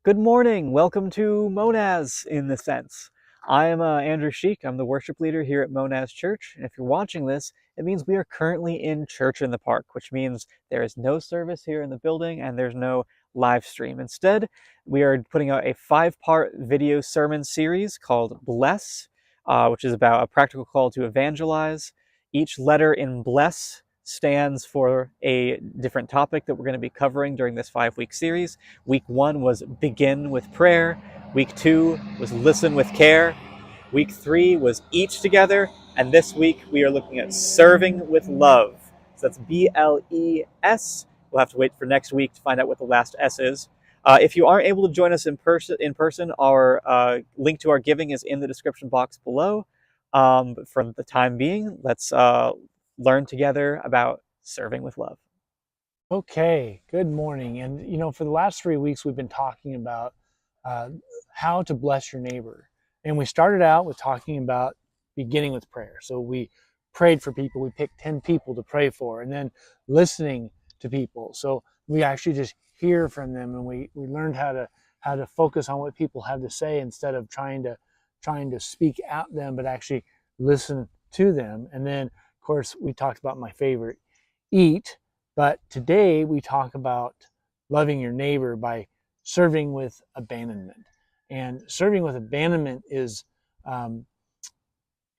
Good morning. Welcome to Monaz in the sense. I am Andrew Sheik. I'm the worship leader here at Monaz Church. And if you're watching this, it means we are currently in Church in the Park, which means there is no service here in the building and there's no live stream. Instead, we are putting out a 5-part video sermon series called Bless, which is about a practical call to evangelize. Each letter in Bless stands for a different topic that we're going to be covering during this 5-week series. Week 1 was begin with prayer. Week 2 was listen with care. Week 3 was eat together. And this week we are looking at serving with love. So that's BLES. We'll have to wait for next week to find out what the last S is. If you aren't able to join us in person, our link to our giving is in the description box below. But for the time being, let's learn together about serving with love. Okay, good morning. And for the last 3 weeks, we've been talking about how to bless your neighbor. And we started out with talking about beginning with prayer. So we prayed for people. We picked 10 people to pray for, and then listening to people. So we actually just hear from them, and we learned how to focus on what people have to say instead of trying to speak at them, but actually listen to them. And then, of course, we talked about my favorite, eat. But today we talk about loving your neighbor by serving with abandonment. And serving with abandonment is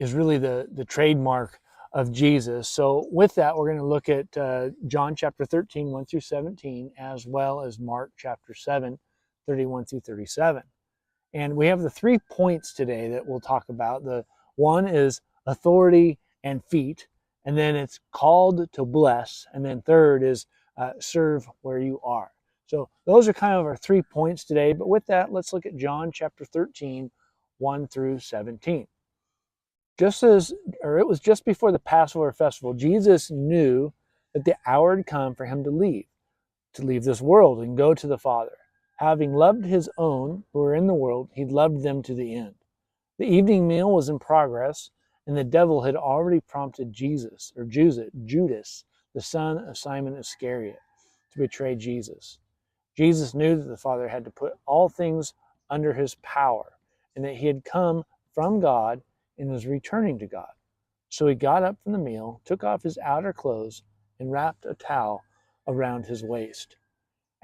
really the trademark of Jesus. So with that, we're going to look at John chapter 13, 1 through 17, as well as Mark chapter 7, 31 through 37. And we have the 3 points today that we'll talk about. The one is authority and feet. And then it's called to bless. And then third is serve where you are. So those are kind of our 3 points today. But with that, let's look at John chapter 13, 1 through 17. It was just before the Passover festival, Jesus knew that the hour had come for him to leave this world and go to the Father. Having loved his own who were in the world, he loved them to the end. The evening meal was in progress, and the devil had already prompted Judas, the son of Simon Iscariot, to betray Jesus. Jesus knew that the Father had to put all things under his power, and that he had come from God and was returning to God. So he got up from the meal, took off his outer clothes, and wrapped a towel around his waist.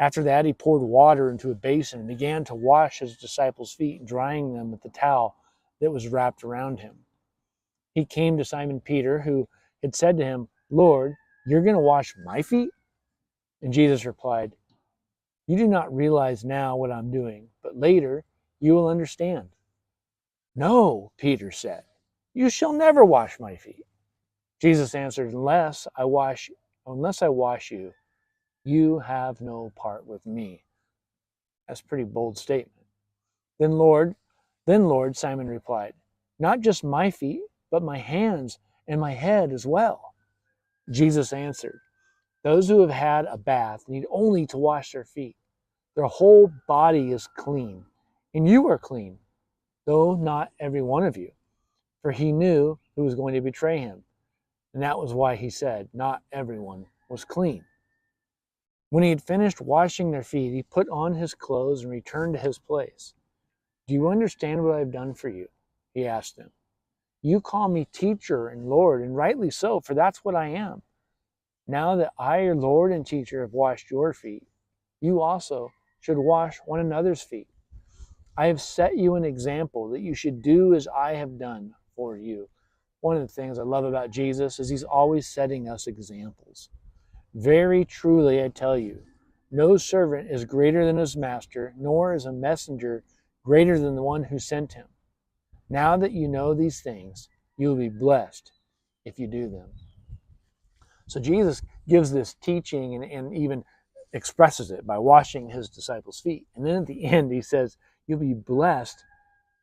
After that, he poured water into a basin and began to wash his disciples' feet, drying them with the towel that was wrapped around him. He came to Simon Peter, who had said to him, "Lord, you're going to wash my feet?" And Jesus replied, "You do not realize now what I'm doing, but later you will understand." "No," Peter said, "you shall never wash my feet." Jesus answered, Unless I wash you, you have no part with me." That's a pretty bold statement. Then Lord, Simon replied, "Not just my feet, but my hands and my head as well." Jesus answered, "Those who have had a bath need only to wash their feet. Their whole body is clean, and you are clean, though not every one of you." For he knew who was going to betray him, and that was why he said, not everyone was clean. When he had finished washing their feet, he put on his clothes and returned to his place. "Do you understand what I have done for you?" he asked them. "You call me teacher and Lord, and rightly so, for that's what I am. Now that I, your Lord and teacher, have washed your feet, you also should wash one another's feet. I have set you an example that you should do as I have done for you." One of the things I love about Jesus is he's always setting us examples. "Very truly, I tell you, no servant is greater than his master, nor is a messenger greater than the one who sent him. Now that you know these things, you will be blessed if you do them." So Jesus gives this teaching and even expresses it by washing his disciples' feet. And then at the end, he says, you'll be blessed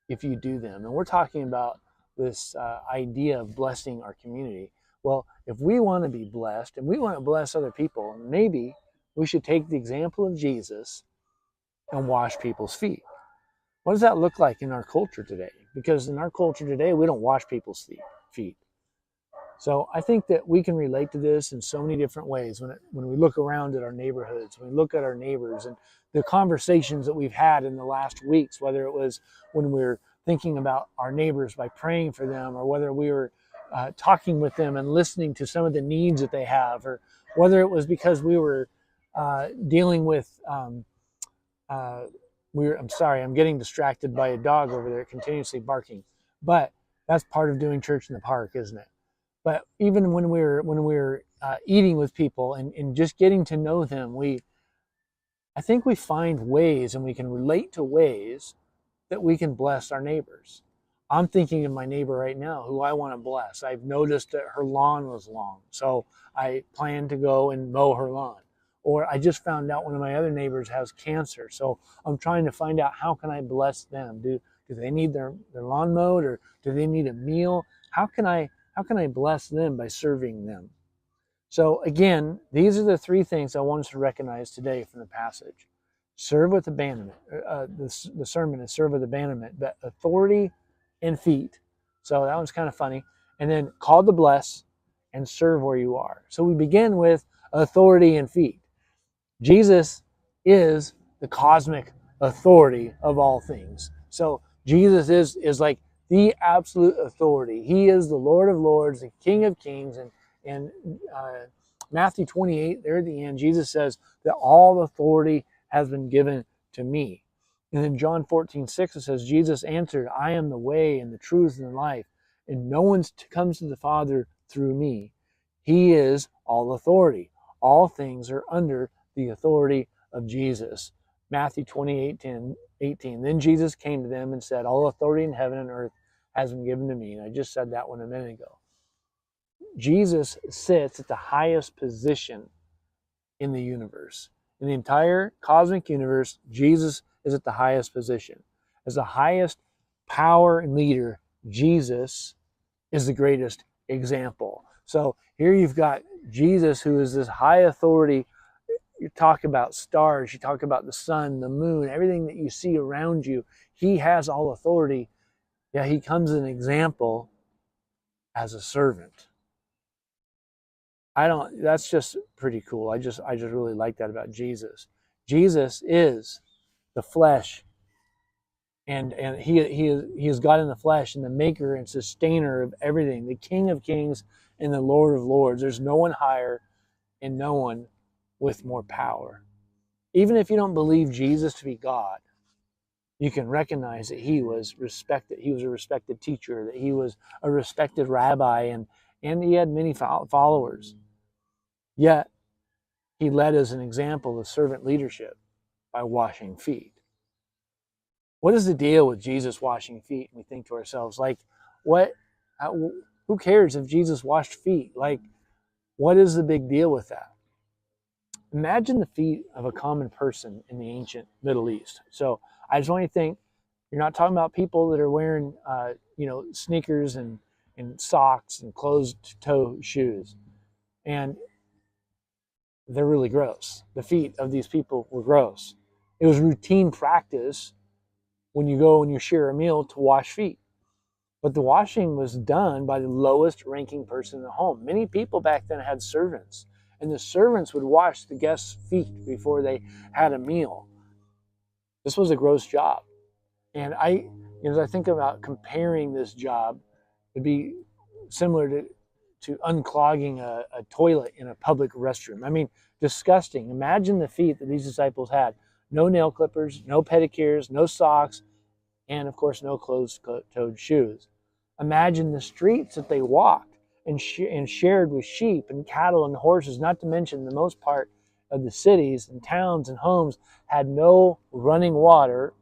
if you do them. And we're talking about this idea of blessing our community. Well, if we want to be blessed and we want to bless other people, maybe we should take the example of Jesus and wash people's feet. What does that look like in our culture today? Because in our culture today, we don't wash people's feet. So I think that we can relate to this in so many different ways when we look around at our neighborhoods, when we look at our neighbors and the conversations that we've had in the last weeks, whether it was when we were thinking about our neighbors by praying for them, or whether we were talking with them and listening to some of the needs that they have, or whether it was because we were dealing with I'm sorry, I'm getting distracted by a dog over there continuously barking. But that's part of doing church in the park, isn't it? But even when we're eating with people and just getting to know them, I think we find ways and we can relate to ways that we can bless our neighbors. I'm thinking of my neighbor right now who I want to bless. I've noticed that her lawn was long, so I plan to go and mow her lawn. Or I just found out one of my other neighbors has cancer, so I'm trying to find out how can I bless them. Do they need their lawn mowed, or do they need a meal? How can I bless them by serving them? So again, these are the three things I want us to recognize today from the passage. Serve with abandonment. The sermon is serve with abandonment, but authority and feet. So that one's kind of funny. And then called to bless and serve where you are. So we begin with authority and feet. Jesus is the cosmic authority of all things. So Jesus is like the absolute authority. He is the Lord of Lords, the King of Kings, and Matthew 28, there at the end, Jesus says that all authority has been given to me. And in John 14:6, it says, Jesus answered, I am the way and the truth and the life, and no one comes to the Father through me. He is all authority. All things are under the authority of Jesus. Matthew 28:18. Then Jesus came to them and said, all authority in heaven and earth has been given to me. And I just said that one a minute ago. Jesus sits at the highest position in the universe. In the entire cosmic universe, Jesus is at the highest position. As the highest power and leader, Jesus is the greatest example. So here you've got Jesus, who is this high authority. You talk about stars, you talk about the sun, the moon, everything that you see around you. He has all authority. Yeah, he comes as an example as a servant. That's just pretty cool. I just really like that about Jesus. Jesus is the flesh, and he is God in the flesh, and the maker and sustainer of everything, the King of Kings and the Lord of Lords. There's no one higher and no one with more power. Even if you don't believe Jesus to be God, you can recognize that he was respected. He was a respected teacher, that he was a respected rabbi, and he had many followers. Yet, he led as an example of servant leadership by washing feet. What is the deal with Jesus washing feet? We think to ourselves, like, who cares if Jesus washed feet? Like, what is the big deal with that? Imagine the feet of a common person in the ancient Middle East. So I just want you to think, you're not talking about people that are wearing, sneakers and socks and closed-toe shoes. And they're really gross. The feet of these people were gross. It was routine practice when you go and you share a meal to wash feet. But the washing was done by the lowest ranking person in the home. Many people back then had servants, and the servants would wash the guests' feet before they had a meal. This was a gross job. And as I think about comparing this job, it'd be similar to unclogging a toilet in a public restroom. I mean, disgusting. Imagine the feet that these disciples had. No nail clippers, no pedicures, no socks, and of course, no closed-toed shoes. Imagine the streets that they walked and shared with sheep and cattle and horses, not to mention the most part of the cities and towns and homes had no running water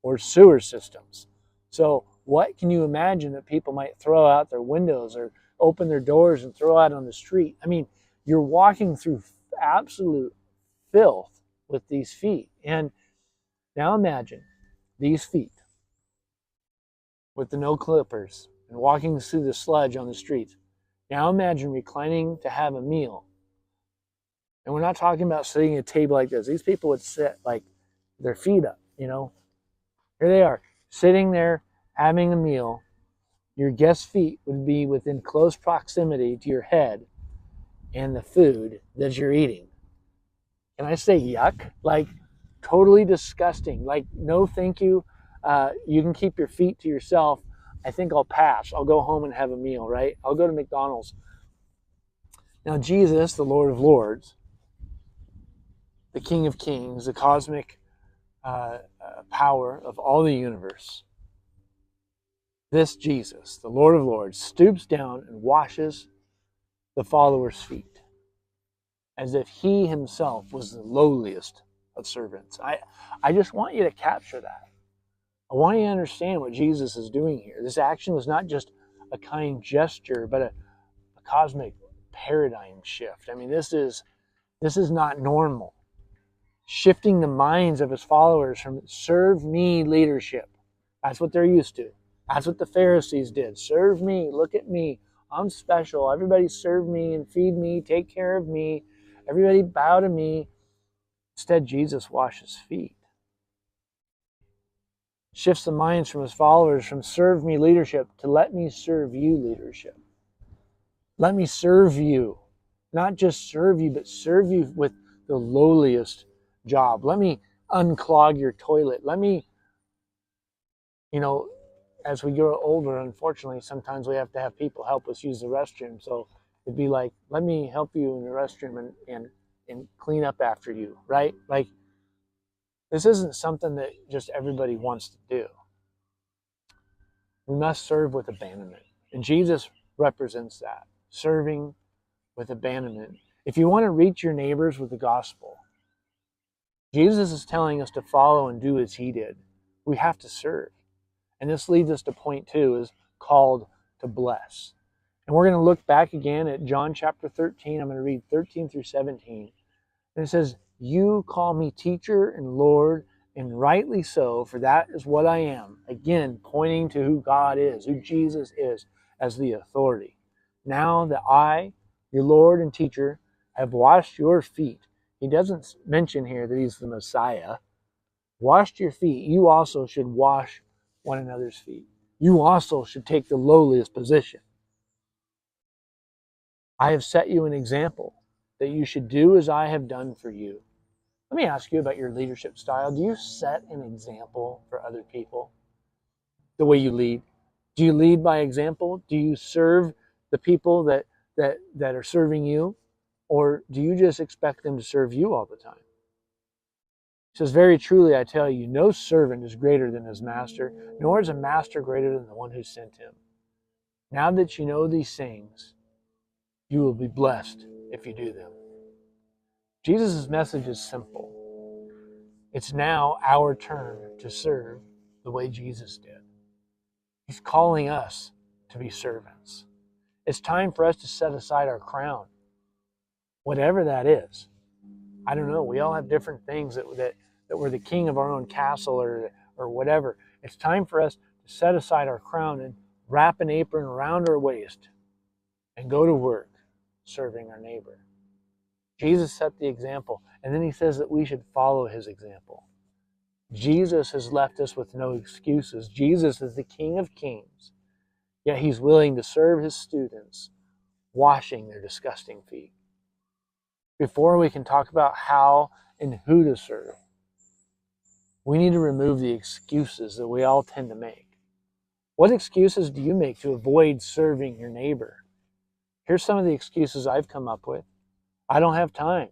or sewer systems. So what can you imagine that people might throw out their windows or open their doors and throw out on the street? I mean, you're walking through absolute filth with these feet. And now imagine these feet with the no clippers and walking through the sludge on the streets. Now imagine reclining to have a meal. And we're not talking about sitting at a table like this. These people would sit like their feet up, Here they are, sitting there having a meal Your guest's feet would be within close proximity to your head and the food that you're eating. Can I say yuck? Like, totally disgusting. Like, no thank you. You can keep your feet to yourself. I think I'll pass. I'll go home and have a meal, right? I'll go to McDonald's. Now, Jesus, the Lord of Lords, the King of Kings, the cosmic power of all the universe, this Jesus, the Lord of Lords, stoops down and washes the followers' feet as if he himself was the lowliest of servants. I just want you to capture that. I want you to understand what Jesus is doing here. This action was not just a kind gesture, but a cosmic paradigm shift. I mean, this is not normal. Shifting the minds of his followers from serve me leadership. That's what they're used to. That's what the Pharisees did. Serve me, look at me. I'm special. Everybody serve me and feed me, take care of me. Everybody bow to me. Instead, Jesus washes feet. Shifts the minds from his followers from serve me leadership to let me serve you leadership. Let me serve you. Not just serve you, but serve you with the lowliest job. Let me unclog your toilet. Let me, as we grow older, unfortunately, sometimes we have to have people help us use the restroom. So it'd be like, let me help you in the restroom and clean up after you, right? Like, this isn't something that just everybody wants to do. We must serve with abandonment. And Jesus represents that, serving with abandonment. If you want to reach your neighbors with the gospel, Jesus is telling us to follow and do as he did. We have to serve. And this leads us to point 2, is called to bless. And we're going to look back again at John chapter 13. I'm going to read 13 through 17. And it says, you call me teacher and Lord, and rightly so, for that is what I am. Again, pointing to who God is, who Jesus is as the authority. Now that I, your Lord and teacher, have washed your feet. He doesn't mention here that he's the Messiah. Washed your feet. You also should wash one another's feet. You also should take the lowliest position. I have set you an example that you should do as I have done for you. Let me ask you about your leadership style. Do you set an example for other people? The way you lead? Do you lead by example? Do you serve the people that are serving you? Or do you just expect them to serve you all the time? He says, very truly, I tell you, no servant is greater than his master, nor is a master greater than the one who sent him. Now that you know these things, you will be blessed if you do them. Jesus' message is simple. It's now our turn to serve the way Jesus did. He's calling us to be servants. It's time for us to set aside our crown, whatever that is. I don't know. We all have different things that we're the king of our own castle or whatever. It's time for us to set aside our crown and wrap an apron around our waist and go to work serving our neighbor. Jesus set the example, and then he says that we should follow his example. Jesus has left us with no excuses. Jesus is the King of Kings, yet he's willing to serve his students, washing their disgusting feet. Before we can talk about how and who to serve, we need to remove the excuses that we all tend to make. What excuses do you make to avoid serving your neighbor? Here's some of the excuses I've come up with. I don't have time.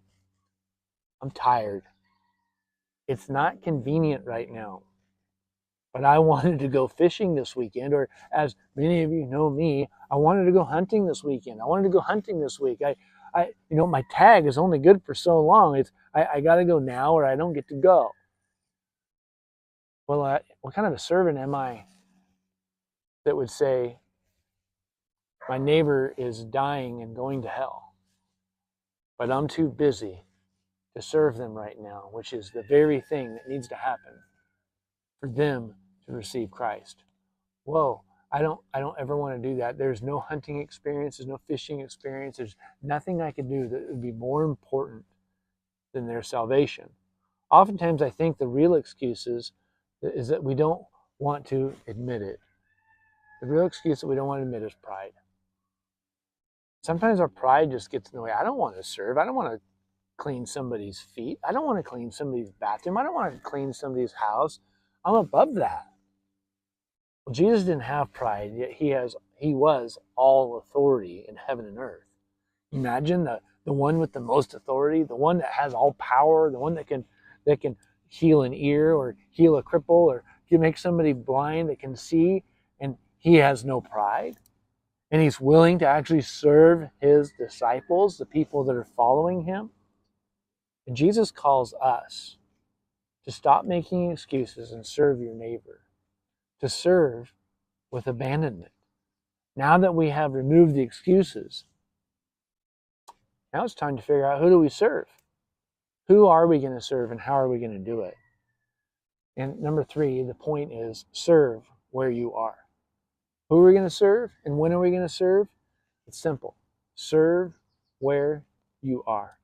I'm tired. It's not convenient right now. But I wanted to go fishing this weekend, or as many of you know me, I wanted to go hunting this weekend. I wanted to go hunting this week. My tag is only good for so long. I got to go now or I don't get to go. Well, what kind of a servant am I that would say, my neighbor is dying and going to hell, but I'm too busy to serve them right now, which is the very thing that needs to happen for them to receive Christ. Whoa, I don't ever want to do that. There's no hunting experience, there's no fishing experience, there's nothing I could do that would be more important than their salvation. Oftentimes I think the real excuse is that we don't want to admit it. The real excuse that we don't want to admit is pride. Sometimes our pride just gets in the way. I don't want to serve. I don't want to clean somebody's feet. I don't want to clean somebody's bathroom. I don't want to clean somebody's house. I'm above that. Well, Jesus didn't have pride, yet he was all authority in heaven and earth. Imagine the one with the most authority, the one that has all power, the one that can heal an ear or heal a cripple or can make somebody blind that can see, and he has no pride. And he's willing to actually serve his disciples, the people that are following him. And Jesus calls us to stop making excuses and serve your neighbor, to serve with abandonment. Now that we have removed the excuses, now it's time to figure out, who do we serve? Who are we going to serve and how are we going to do it? And number 3, the point is, serve where you are. Who are we going to serve and when are we going to serve? It's simple. Serve where you are.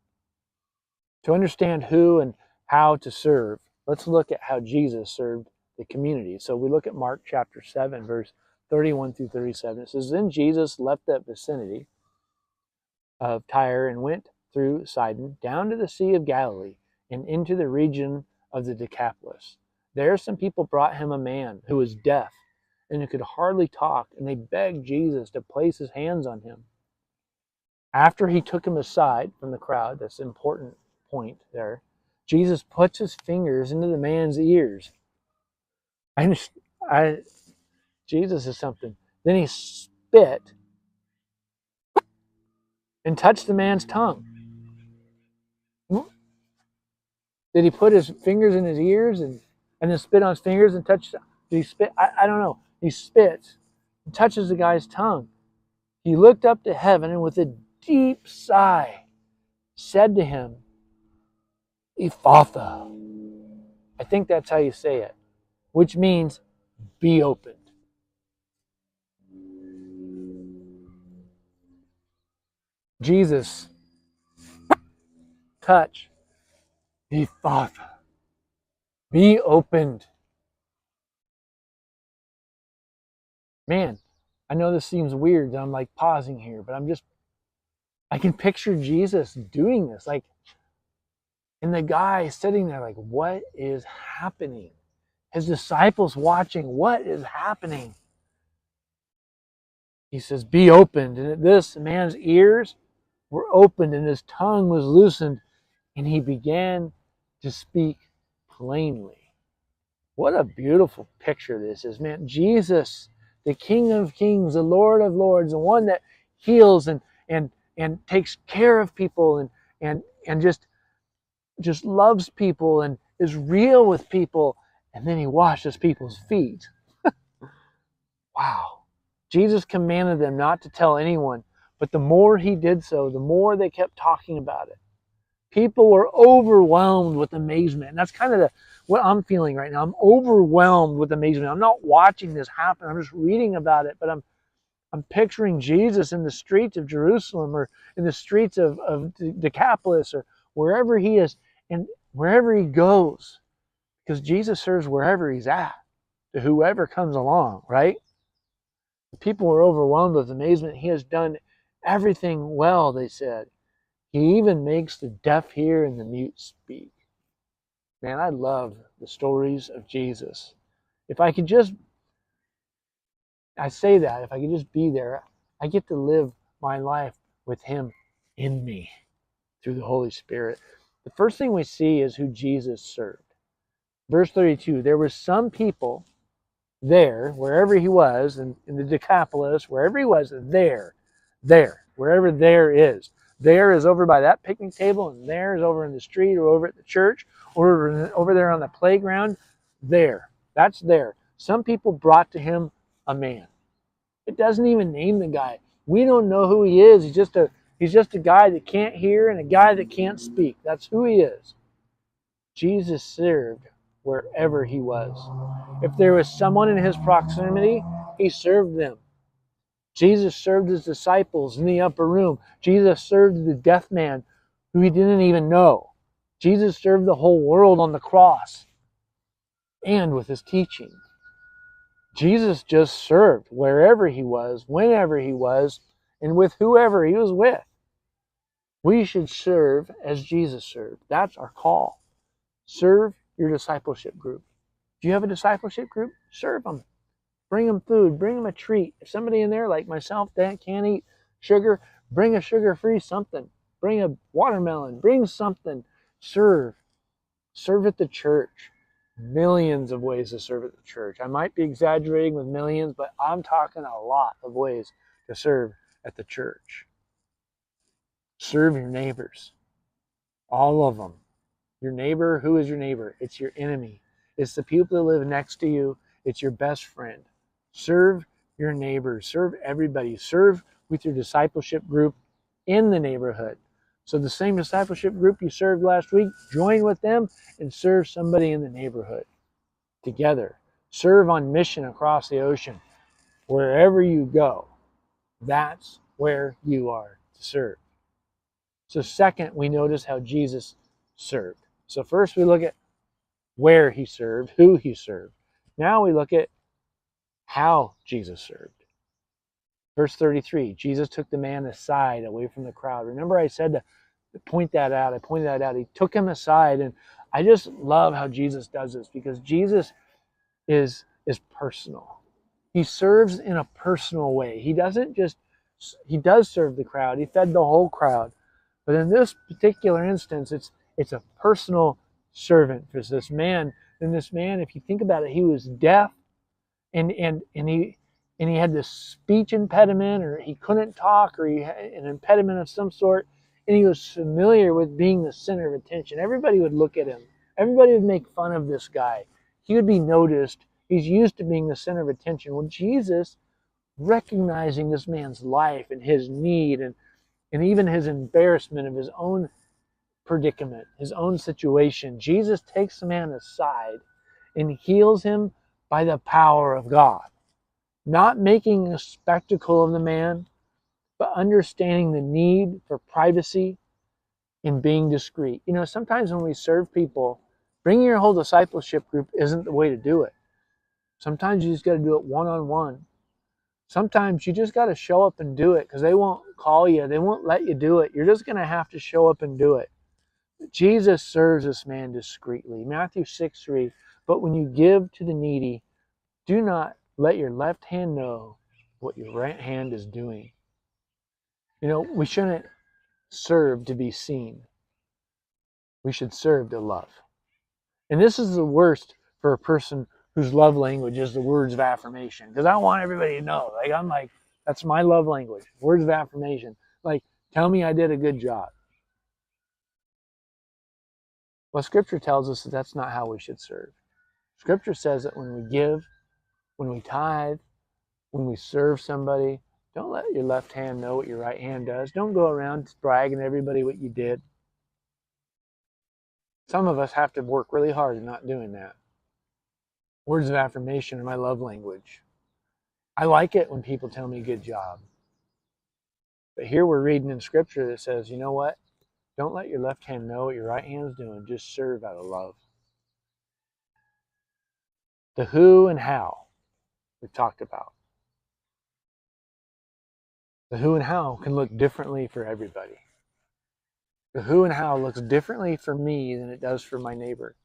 To understand who and how to serve, let's look at how Jesus served the community. So we look at Mark chapter 7, verse 31 through 37. It says, Then Jesus left that vicinity of Tyre and went through Sidon down to the Sea of Galilee and into the region of the Decapolis. There some people brought him a man who was deaf and who could hardly talk, and they begged Jesus to place his hands on him. After he took him aside from the crowd, that's an important point there, Jesus puts his fingers into the man's ears. Jesus is something. Then he spit and touched the man's tongue. Did he put his fingers in his ears and then spit on his fingers and touch? Did he spit? I don't know. He spits and touches the guy's tongue. He looked up to heaven and with a deep sigh said to him, Ephphatha. I think that's how you say it, which means be opened. Jesus, touch, Ephphatha, be opened. Man, I know this seems weird that I'm like pausing here, but I can picture Jesus doing this. Like, and the guy sitting there like, what is happening? His disciples watching, what is happening? He says, be opened. And at this, the man's ears were opened and his tongue was loosened and he began to speak plainly. What a beautiful picture this is, man. Jesus, the King of Kings, the Lord of Lords, the one that heals and takes care of people and just loves people and is real with people, and then he washes people's feet. Wow. Jesus commanded them not to tell anyone, but the more he did so, the more they kept talking about it. People were overwhelmed with amazement. And that's kind of what I'm feeling right now. I'm overwhelmed with amazement. I'm not watching this happen. I'm just reading about it, but I'm picturing Jesus in the streets of Jerusalem or in the streets of Decapolis or wherever he is and wherever he goes, because Jesus serves wherever he's at to whoever comes along, right? The people were overwhelmed with amazement. He has done everything well, they said. He even makes the deaf hear and the mute speak. Man, I love the stories of Jesus. If I could just, I say that, if I could just be there, I get to live my life with him in me through the Holy Spirit. The first thing we see is who Jesus served. Verse 32, there were some people there, wherever he was, in the Decapolis, wherever he was, wherever there is. There is over by that picnic table, and there is over in the street, or over at the church, or over there on the playground. There. That's there. Some people brought to him a man. It doesn't even name the guy. We don't know who he is. He's just a guy that can't hear and a guy that can't speak. That's who he is. Jesus served wherever he was. If there was someone in his proximity, he served them. Jesus served his disciples in the upper room. Jesus served the deaf man who he didn't even know. Jesus served the whole world on the cross and with his teaching. Jesus just served wherever he was, whenever he was, and with whoever he was with. We should serve as Jesus served. That's our call. Serve your discipleship group. Do you have a discipleship group? Serve them. Bring them food. Bring them a treat. If somebody in there like myself that can't eat sugar, bring a sugar-free something. Bring a watermelon. Bring something. Serve. Serve at the church. Millions of ways to serve at the church. I might be exaggerating with millions, but I'm talking a lot of ways to serve at the church. Serve your neighbors. All of them. Your neighbor, who is your neighbor? It's your enemy. It's the people that live next to you. It's your best friend. Serve your neighbors. Serve everybody. Serve with your discipleship group in the neighborhood. So the same discipleship group you served last week, join with them and serve somebody in the neighborhood together. Serve on mission across the ocean. Wherever you go, that's where you are to serve. So second, we notice how Jesus served. So first we look at where he served, who he served. Now we look at how Jesus served. Verse 33, Jesus took the man aside away from the crowd. Remember I said to point that out. I pointed that out. He took him aside, and I just love how Jesus does this because Jesus is personal. He serves in a personal way. He does serve the crowd. He fed the whole crowd. But in this particular instance, it's a personal servant for this man. And this man, if you think about it, he was deaf and he had this speech impediment, or he couldn't talk, or he had an impediment of some sort, and he was familiar with being the center of attention. Everybody would look at him. Everybody would make fun of this guy. He would be noticed. He's used to being the center of attention. Well, Jesus, recognizing this man's life and his need and even his embarrassment of his own predicament, his own situation, Jesus takes the man aside and heals him by the power of God. Not making a spectacle of the man, but understanding the need for privacy and being discreet. You know, sometimes when we serve people, bringing your whole discipleship group isn't the way to do it. Sometimes you just got to do it one-on-one. Sometimes you just got to show up and do it because they won't call you. They won't let you do it. You're just going to have to show up and do it. Jesus serves this man discreetly. Matthew 6:3, but when you give to the needy, do not let your left hand know what your right hand is doing. You know, we shouldn't serve to be seen. We should serve to love. And this is the worst for a person whose love language is the words of affirmation. Because I want everybody to know. I'm like, that's my love language. Words of affirmation. Like, tell me I did a good job. Well, Scripture tells us that that's not how we should serve. Scripture says that when we give, when we tithe, when we serve somebody, don't let your left hand know what your right hand does. Don't go around bragging to everybody what you did. Some of us have to work really hard at not doing that. Words of affirmation are my love language. I like it when people tell me good job. But here we're reading in Scripture that says, you know what? Don't let your left hand know what your right hand's doing. Just serve out of love. The who and how we've talked about. The who and how can look differently for everybody. The who and how looks differently for me than it does for my neighbor.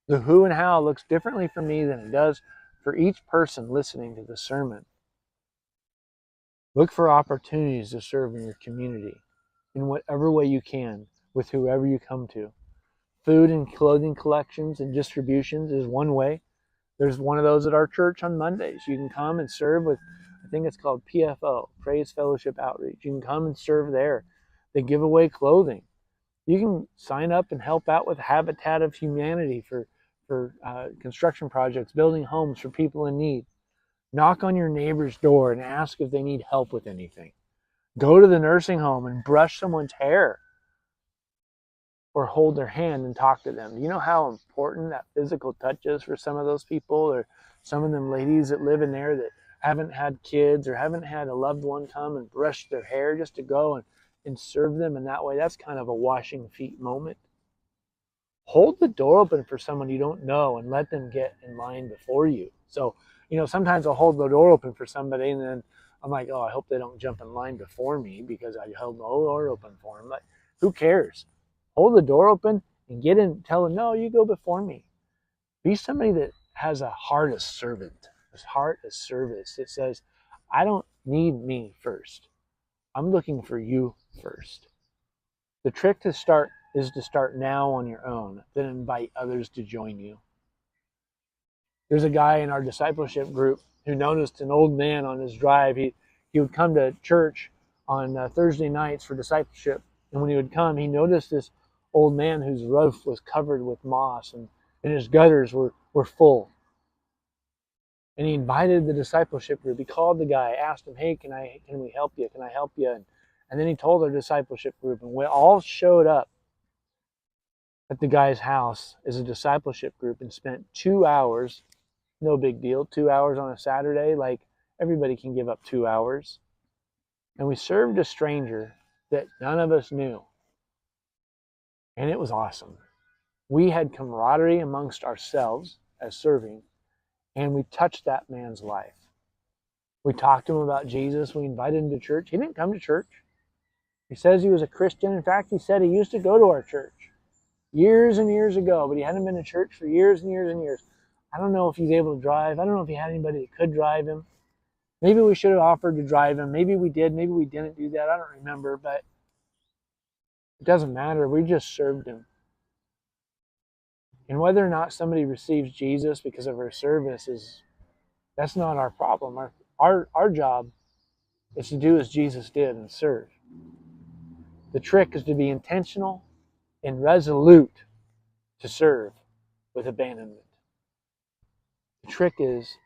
The who and how looks differently for me than it does for each person listening to the sermon. Look for opportunities to serve in your community in whatever way you can with whoever you come to. Food and clothing collections and distributions is one way. There's one of those at our church on Mondays. You can come and serve with, I think it's called PFO, Praise Fellowship Outreach. You can come and serve there. They give away clothing. You can sign up and help out with Habitat of Humanity for construction projects, building homes for people in need. Knock on your neighbor's door and ask if they need help with anything. Go to the nursing home and brush someone's hair or hold their hand and talk to them. Do you know how important that physical touch is for some of those people, or some of them ladies that live in there that haven't had kids or haven't had a loved one come and brush their hair just to go and serve them in that way? That's kind of a washing feet moment. Hold the door open for someone you don't know and let them get in line before you. So, sometimes I'll hold the door open for somebody, and then I'm like, oh, I hope they don't jump in line before me because I held the door open for them. But who cares? Hold the door open and get in. Tell them, no, you go before me. Be somebody that has a heart of servant, a heart of service. It says, I don't need me first. I'm looking for you first. The trick to start is to start now on your own, then invite others to join you. There's a guy in our discipleship group who noticed an old man on his drive. He would come to church on Thursday nights for discipleship. And when he would come, he noticed this old man whose roof was covered with moss and his gutters were full. And he invited the discipleship group. He called the guy, asked him, hey, can we help you? Can I help you? And then he told our discipleship group, and we all showed up at the guy's house as a discipleship group and spent 2 hours. No big deal. 2 hours on a Saturday, like everybody can give up 2 hours. And we served a stranger that none of us knew. And it was awesome. We had camaraderie amongst ourselves as serving, and we touched that man's life. We talked to him about Jesus. We invited him to church. He didn't come to church. He says he was a Christian. In fact, he said he used to go to our church years and years ago, but he hadn't been to church for years and years and years. I don't know if he's able to drive. I don't know if he had anybody that could drive him. Maybe we should have offered to drive him. Maybe we did. Maybe we didn't do that. I don't remember, but it doesn't matter. We just served him. And whether or not somebody receives Jesus because of our service that's not our problem. Our job is to do as Jesus did and serve. The trick is to be intentional and resolute to serve with abandonment. The trick is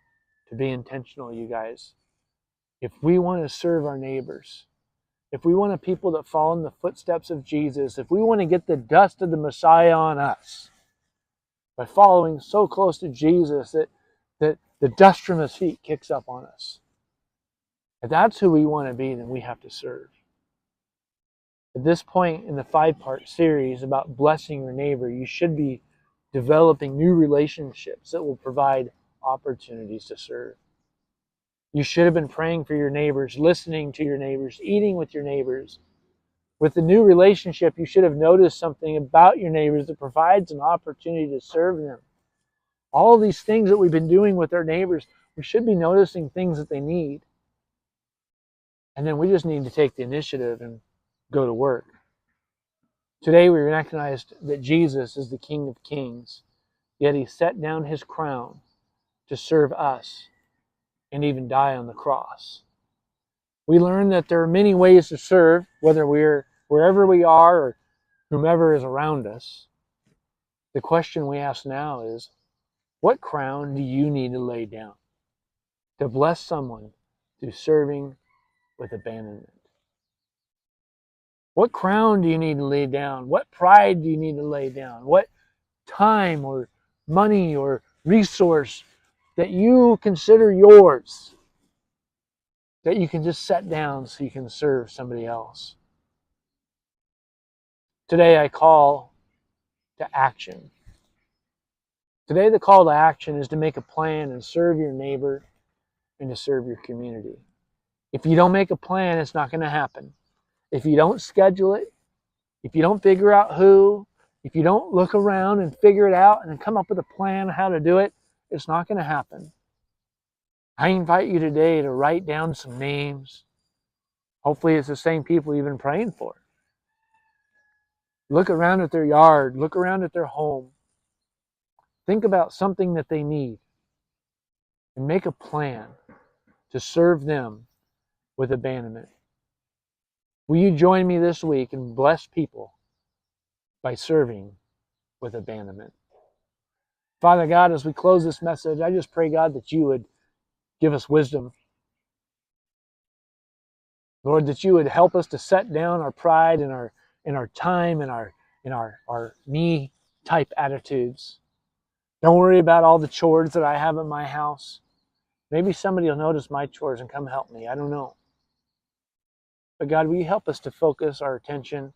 to be intentional, you guys. If we want to serve our neighbors, if we want a people that follow in the footsteps of Jesus, if we want to get the dust of the Messiah on us by following so close to Jesus that the dust from his feet kicks up on us, if that's who we want to be, then we have to serve. At this point in the 5-part series about blessing your neighbor, you should be developing new relationships that will provide opportunities to serve. You should have been praying for your neighbors, listening to your neighbors, eating with your neighbors. With the new relationship, you should have noticed something about your neighbors that provides an opportunity to serve them. All these things that we've been doing with our neighbors, we should be noticing things that they need. And then we just need to take the initiative and go to work. Today we recognized that Jesus is the King of Kings, yet he set down his crown to serve us and even die on the cross. We learned that there are many ways to serve, whether we're wherever we are or whomever is around us. The question we ask now is, what crown do you need to lay down to bless someone through serving with abandonment? What crown do you need to lay down? What pride do you need to lay down? What time or money or resource that you consider yours that you can just set down so you can serve somebody else? Today I call to action. Today the call to action is to make a plan and serve your neighbor and to serve your community. If you don't make a plan, it's not going to happen. If you don't schedule it, if you don't figure out who, if you don't look around and figure it out and then come up with a plan how to do it, it's not going to happen. I invite you today to write down some names. Hopefully it's the same people you've been praying for. Look around at their yard. Look around at their home. Think about something that they need and make a plan to serve them with abandonment. Will you join me this week and bless people by serving with abandonment? Father God, as we close this message, I just pray, God, that you would give us wisdom. Lord, that you would help us to set down our pride and our time and our me type attitudes. Don't worry about all the chores that I have in my house. Maybe somebody will notice my chores and come help me. I don't know. But God, will you help us to focus our attention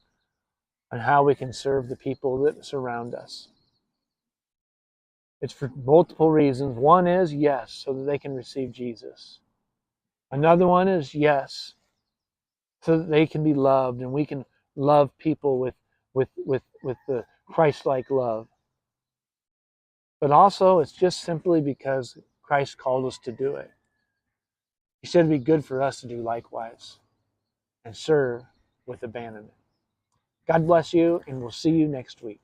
on how we can serve the people that surround us? It's for multiple reasons. One is, yes, so that they can receive Jesus. Another one is, yes, so that they can be loved and we can love people with the Christ-like love. But also, it's just simply because Christ called us to do it. He said it'd be good for us to do likewise and serve with abandonment. God bless you, and we'll see you next week.